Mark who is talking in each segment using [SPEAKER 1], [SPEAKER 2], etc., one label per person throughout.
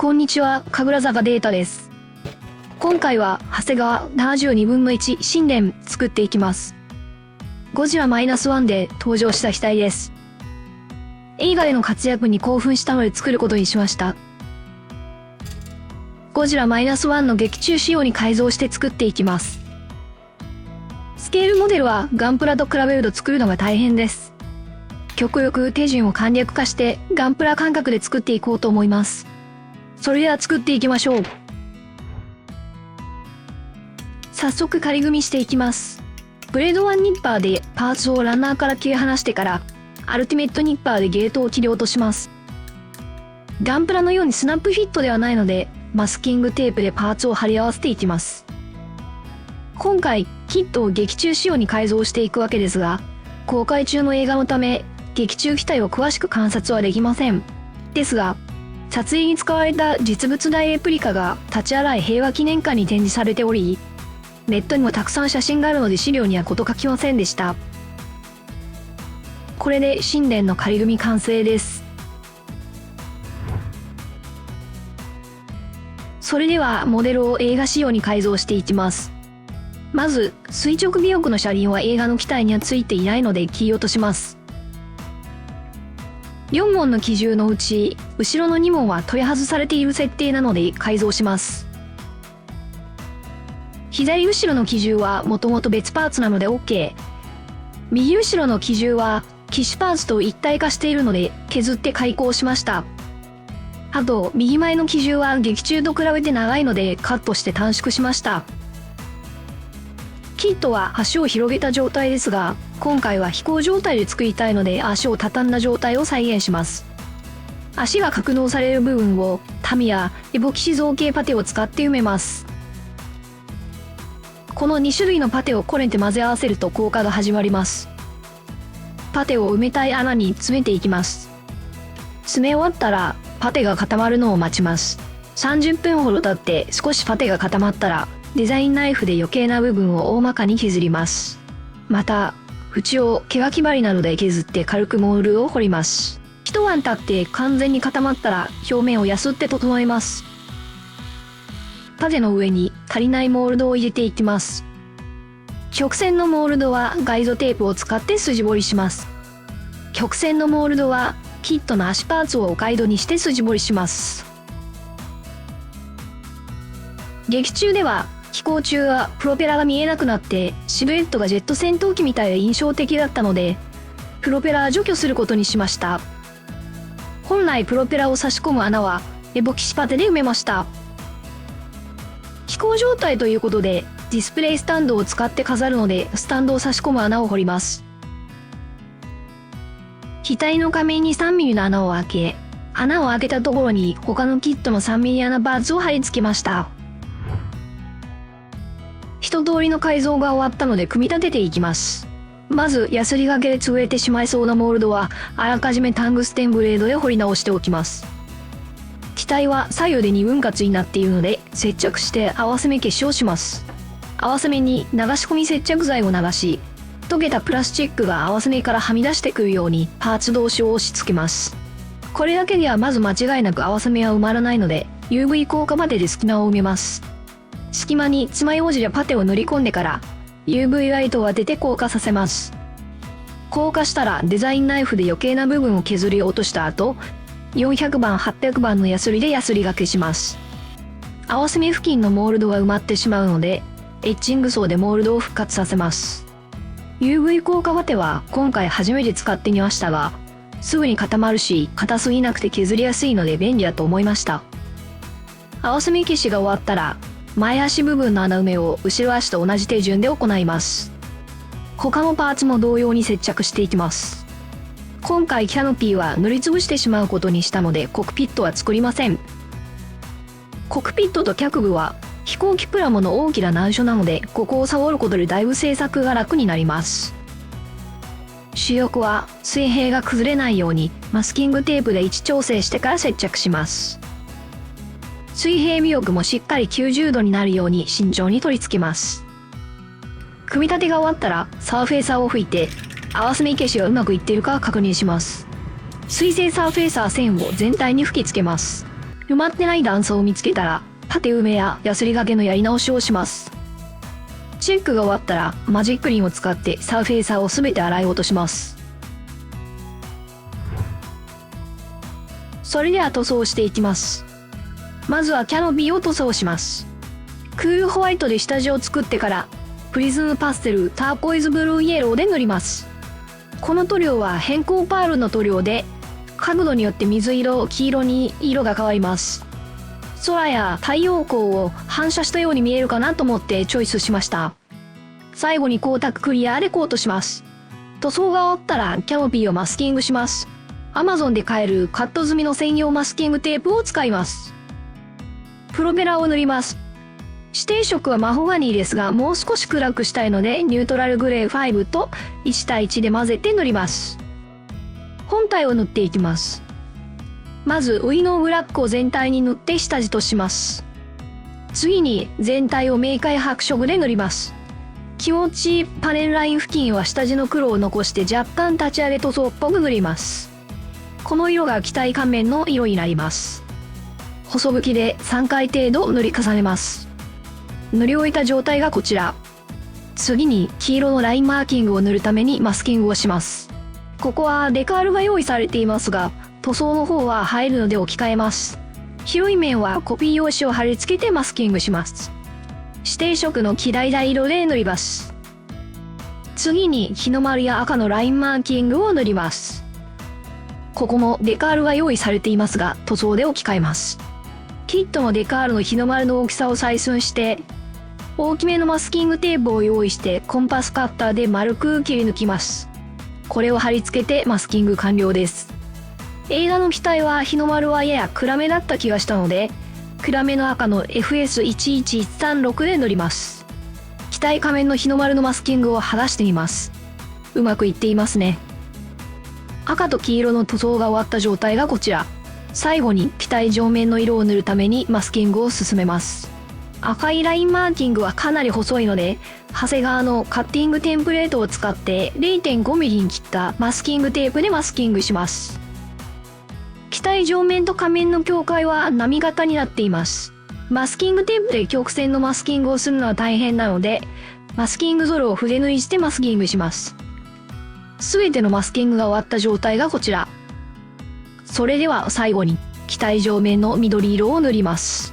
[SPEAKER 1] こんにちは、神楽坂データです。今回は、長谷川72分の1神殿作っていきます。ゴジラ -1 で登場した機体です。映画での活躍に興奮したので作ることにしました。ゴジラ -1 の劇中仕様に改造して作っていきます。スケールモデルはガンプラと比べると作るのが大変です。極力手順を簡略化してガンプラ感覚で作っていこうと思います。それでは作っていきましょう。早速仮組みしていきます。ブレード1ニッパーでパーツをランナーから切り離してからアルティメットニッパーでゲートを切り落とします。ガンプラのようにスナップフィットではないのでマスキングテープでパーツを貼り合わせていきます。今回キットを劇中仕様に改造していくわけですが、公開中の映画のため劇中機体を詳しく観察はできません。ですが撮影に使われた実物大レプリカが立ち洗い平和記念館に展示されており、ネットにもたくさん写真があるので資料には事書きませんでした。これで神殿の仮組み完成です。それではモデルを映画仕様に改造していきます。まず垂直尾翼の車輪は映画の機体にはついていないので切り落とします。4門の機銃のうち後ろの2門は取り外されている設定なので改造します。左後ろの機銃はもともと別パーツなので OK。 右後ろの機銃は機種パーツと一体化しているので削って開口しました。あと右前の機銃は劇中と比べて長いのでカットして短縮しました。キットは足を広げた状態ですが、今回は飛行状態で作りたいので足を畳んだ状態を再現します。足が格納される部分をタミヤエボキシ造形パテを使って埋めます。この2種類のパテをこねて混ぜ合わせると効果が始まります。パテを埋めたい穴に詰めていきます。詰め終わったらパテが固まるのを待ちます。30分ほど経って少しパテが固まったらデザインナイフで余計な部分を大まかに削ります。また縁を毛書き針などで削って軽くモールを彫ります。一晩経って完全に固まったら表面をやすって整えます。パテの上に足りないモールドを入れていきます。直線のモールドはガイドテープを使って筋彫りします。曲線のモールドはキットの足パーツをガイドにして筋彫りします。劇中では飛行中はプロペラが見えなくなってシルエットがジェット戦闘機みたいで印象的だったのでプロペラを除去することにしました。本来プロペラを差し込む穴はエボキシパテで埋めました。飛行状態ということでディスプレイスタンドを使って飾るのでスタンドを差し込む穴を掘ります。機体の仮面に 3mm の穴を開け、穴を開けたところに他のキットの 3mm 穴パーツを貼り付けました。一通りの改造が終わったので組み立てていきます。まずヤスリがけで潰れてしまいそうなモールドはあらかじめタングステンブレードで掘り直しておきます。機体は左右で2分割になっているので接着して合わせ目消しをします。合わせ目に流し込み接着剤を流し、溶けたプラスチックが合わせ目からはみ出してくるようにパーツ同士を押し付けます。これだけではまず間違いなく合わせ目は埋まらないので UV 効果までで隙間を埋めます。隙間に爪楊枝やパテを塗り込んでから UV ライトを当てて硬化させます。硬化したらデザインナイフで余計な部分を削り落とした後、400番800番のヤスリでヤスリがけします。合わせ目付近のモールドが埋まってしまうのでエッチング層でモールドを復活させます。 UV 効果パテは今回初めて使ってみましたが、すぐに固まるし硬すぎなくて削りやすいので便利だと思いました。合わせ目消しが終わったら前足部分の穴埋めを後ろ足と同じ手順で行います。他のパーツも同様に接着していきます。今回キャノピーは塗りつぶしてしまうことにしたのでコックピットは作りません。コックピットと脚部は飛行機プラモの大きな難所なのでここを触ることでだいぶ製作が楽になります。主翼は水平が崩れないようにマスキングテープで位置調整してから接着します。水平尾翼もしっかり90度になるように慎重に取り付けます。組み立てが終わったらサーフェーサーを吹いて合わせ目消しがうまくいっているか確認します。水性サーフェーサー線を全体に吹き付けます。埋まってない段差を見つけたら、縦埋めやヤスリがけのやり直しをします。チェックが終わったら、マジックリンを使ってサーフェイサーをすべて洗い落とします。それでは塗装していきます。まずはキャノピーを塗装します。クールホワイトで下地を作ってから、プリズムパステルターコイズブルーイエローで塗ります。この塗料は変更パールの塗料で、角度によって水色、黄色に色が変わります。空や太陽光を反射したように見えるかなと思ってチョイスしました。最後に光沢クリアでコートします。塗装が終わったらキャノピーをマスキングします。Amazon で買えるカット済みの専用マスキングテープを使います。プロペラを塗ります。指定色はマホガニーですが、もう少し暗くしたいのでニュートラルグレー5と1対1で混ぜて塗ります。本体を塗っていきます。まずウイノーブラックを全体に塗って下地とします。次に全体を明快白色で塗ります。気持ちいいパネルライン付近は下地の黒を残して若干立ち上げ塗装っぽく塗ります。この色が機体仮面の色になります。細拭きで3回程度塗り重ねます。塗り終えた状態がこちら。次に黄色のラインマーキングを塗るためにマスキングをします。ここはデカールが用意されていますが、塗装の方は入るので置き換えます。広い面はコピー用紙を貼り付けてマスキングします。指定色の黄橙色で塗ります。次に日の丸や赤のラインマーキングを塗ります。ここもデカールが用意されていますが、塗装で置き換えます。キットのデカールの日の丸の大きさを採寸して、大きめのマスキングテープを用意してコンパスカッターで丸く切り抜きます。これを貼り付けてマスキング完了です。映画の機体は日の丸はやや暗めだった気がしたので、暗めの赤の FS11136 で塗ります。機体仮面の日の丸のマスキングを剥がしてみます。うまくいっていますね。赤と黄色の塗装が終わった状態がこちら。最後に機体上面の色を塗るためにマスキングを進めます。赤いラインマーキングはかなり細いので、長谷川のカッティングテンプレートを使って 0.5mm に切ったマスキングテープでマスキングします。機体上面と仮面の境界は波型になっています。マスキングテープで曲線のマスキングをするのは大変なので、マスキングゾルを筆塗りしてマスキングします。すべてのマスキングが終わった状態がこちら。それでは最後に機体上面の緑色を塗ります。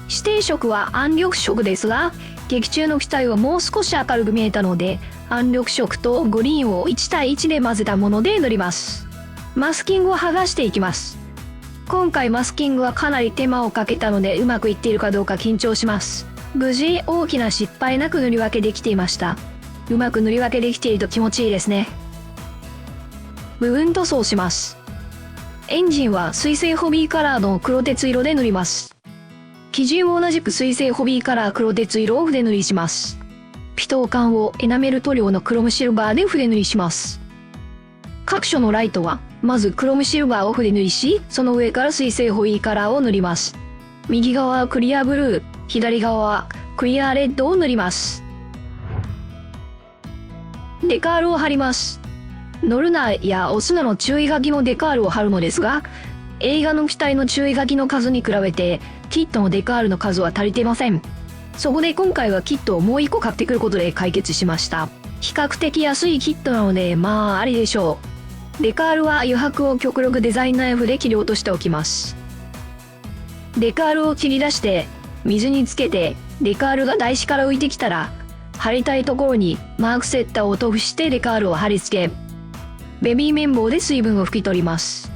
[SPEAKER 1] 指定色は暗緑色ですが、劇中の機体はもう少し明るく見えたので、暗緑色とグリーンを1対1で混ぜたもので塗ります。マスキングを剥がしていきます。今回マスキングはかなり手間をかけたのでうまくいっているかどうか緊張します。無事大きな失敗なく塗り分けできていました。うまく塗り分けできていると気持ちいいですね。部分塗装します。エンジンは水性ホビーカラーの黒鉄色で塗ります。基準も同じく水性ホビーカラー黒鉄色を筆塗りします。ピトー管をエナメル塗料のクロムシルバーで筆塗りします。各所のライトはまずクロムシルバーを筆塗りし、その上から水性ホビーカラーを塗ります。右側はクリアブルー、左側はクリアレッドを塗ります。デカールを貼ります。乗るなや押すなの注意書きのデカールを貼るのですが、映画の機体の注意書きの数に比べてキットのデカールの数は足りていません。そこで今回はキットをもう1個買ってくることで解決しました。比較的安いキットなのでまあありでしょう。デカールは余白を極力デザインナイフで切り落としておきます。デカールを切り出して水につけて、デカールが台紙から浮いてきたら貼りたいところにマークセッターを塗布してデカールを貼り付け、ベビー綿棒で水分を拭き取ります。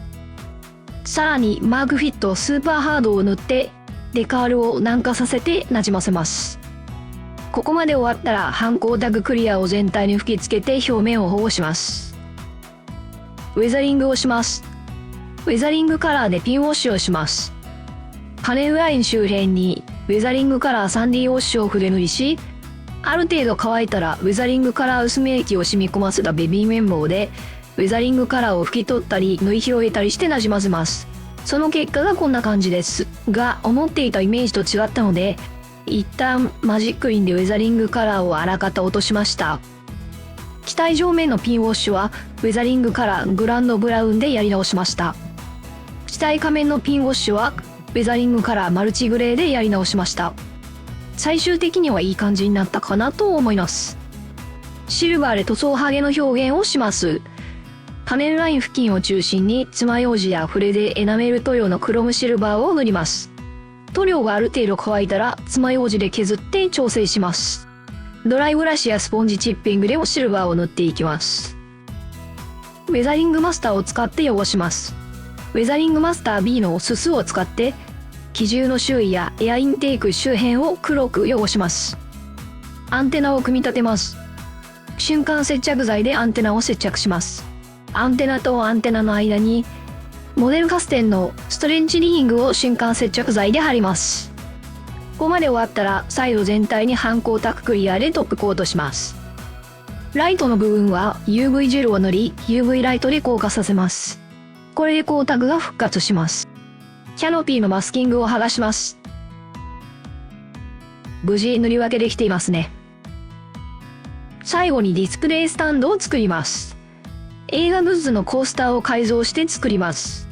[SPEAKER 1] さらにマークフィットスーパーハードを塗ってデカールを軟化させてなじませます。ここまで終わったら反光タグクリアを全体に吹き付けて表面を保護します。ウェザリングをします。ウェザリングカラーでピンウォッシュをします。パネルライン周辺にウェザリングカラー 3D ウォッシュを筆塗りし、ある程度乾いたらウェザリングカラー薄め液を染み込ませたベビー綿棒でウェザリングカラーを拭き取ったり縫い広げたりしてなじませます。その結果がこんな感じですが、思っていたイメージと違ったので一旦マジックリンでウェザリングカラーをあらかた落としました。機体上面のピンウォッシュはウェザリングカラーグランドブラウンでやり直しました。機体仮面のピンウォッシュはウェザリングからマルチグレーでやり直しました。最終的にはいい感じになったかなと思います。シルバーで塗装ハゲの表現をします。パネルライン付近を中心に爪楊枝や筆でエナメル塗料のクロムシルバーを塗ります。塗料がある程度乾いたら爪楊枝で削って調整します。ドライブラシやスポンジチッピングでシルバーを塗っていきます。ウェザリングマスターを使って汚します。ウェザリングマスター B のすすを使って機銃の周囲やエアインテーク周辺を黒く汚します。アンテナを組み立てます。瞬間接着剤でアンテナを接着します。アンテナとアンテナの間にモデルカステンのストレンチリングを瞬間接着剤で貼ります。ここまで終わったらサイド全体に反光沢クリアでトップコートします。ライトの部分は UV ジェルを塗り UV ライトで硬化させます。これで光沢が復活します。キャノピーのマスキングを剥がします。無事塗り分けできていますね。最後にディスプレイスタンドを作ります。映画グッズのコースターを改造して作ります。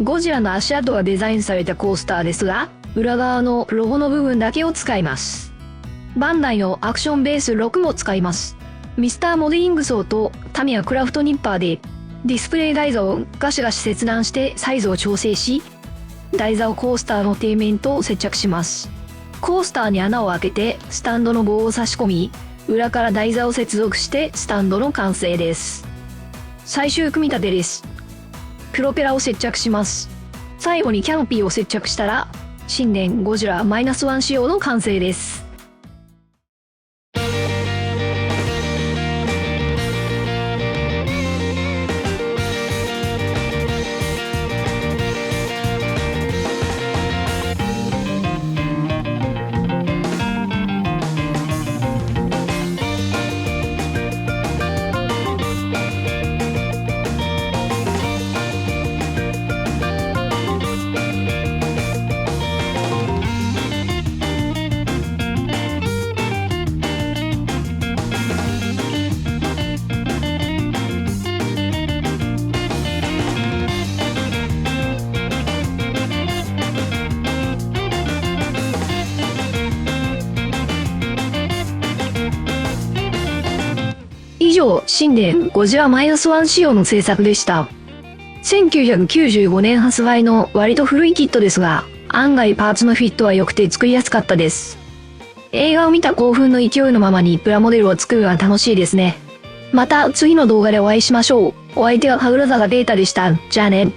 [SPEAKER 1] ゴジラの足跡がデザインされたコースターですが、裏側のロゴの部分だけを使います。バンダイのアクションベース6も使います。ミスターモデリングソーとタミヤクラフトニッパーでディスプレイ台座をガシガシ切断してサイズを調整し、台座をコースターの底面と接着します。コースターに穴を開けてスタンドの棒を差し込み、裏から台座を接続してスタンドの完成です。最終組み立てです。プロペラを接着します。最後にキャノピーを接着したら、新年ゴジラ -1 仕様の完成です。以上、新年ゴジラ -1 仕様の制作でした。1995年発売の割と古いキットですが、案外パーツのフィットは良くて作りやすかったです。映画を見た興奮の勢いのままにプラモデルを作るのは楽しいですね。また次の動画でお会いしましょう。お相手は神楽坂データでした。じゃあね。